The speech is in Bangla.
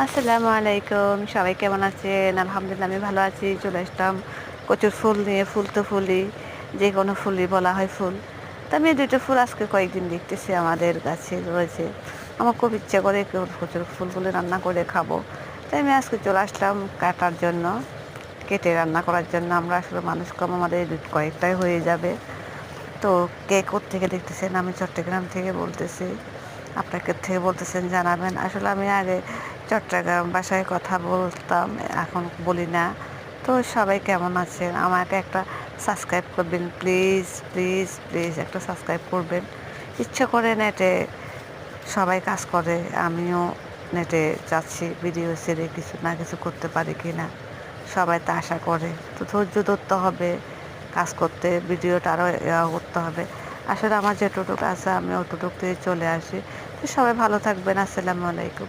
আসসালামু আলাইকুম। সবাই কেমন আছেন? আলহামদুলিল্লাহ আমি ভালো আছি। চলে আসলাম কচুর ফুল নিয়ে। ফুল তো ফুলই, যে কোনো ফুলই বলা হয় ফুল। তো আমি ২ টা ফুল আজকে কয়েকদিন দেখতেছি আমাদের গাছে রয়েছে। আমার খুব ইচ্ছা করে কচুর ফুলগুলো রান্না করে খাবো। তাই আমি আজকে চলে আসলাম কাটার জন্য, কেটে রান্না করার জন্য। আমরা আসলে মানুষ কম, আমাদের কয়েকটাই হয়ে যাবে। তো কে কোত্থেকে দেখতেছেন? আমি চট্টগ্রাম থেকে বলতেছি। আপনাকে থেকে বলতেছেন জানাবেন। আসলে আমি আগে চট্টগ্রাম ভাষায় কথা বলতাম, এখন বলি না। তো সবাই কেমন আছেন? আমাকে একটা সাবস্ক্রাইব করবেন প্লিজ, প্লিজ, প্লিজ একটা সাবস্ক্রাইব করবেন। ইচ্ছা করে নেটে সবাই কাজ করে, আমিও নেটে যাচ্ছি ভিডিও ছেড়ে কিছু না কিছু করতে পারি কি না। সবাই তা আশা করে। তো ধৈর্য ধরতে হবে কাজ করতে, ভিডিওটা আরও করতে হবে। আসলে আমার যেটুকু আছে আমি অতটুকু দিয়ে চলে আসি। তো সবাই ভালো থাকবেন। আসসালামু আলাইকুম।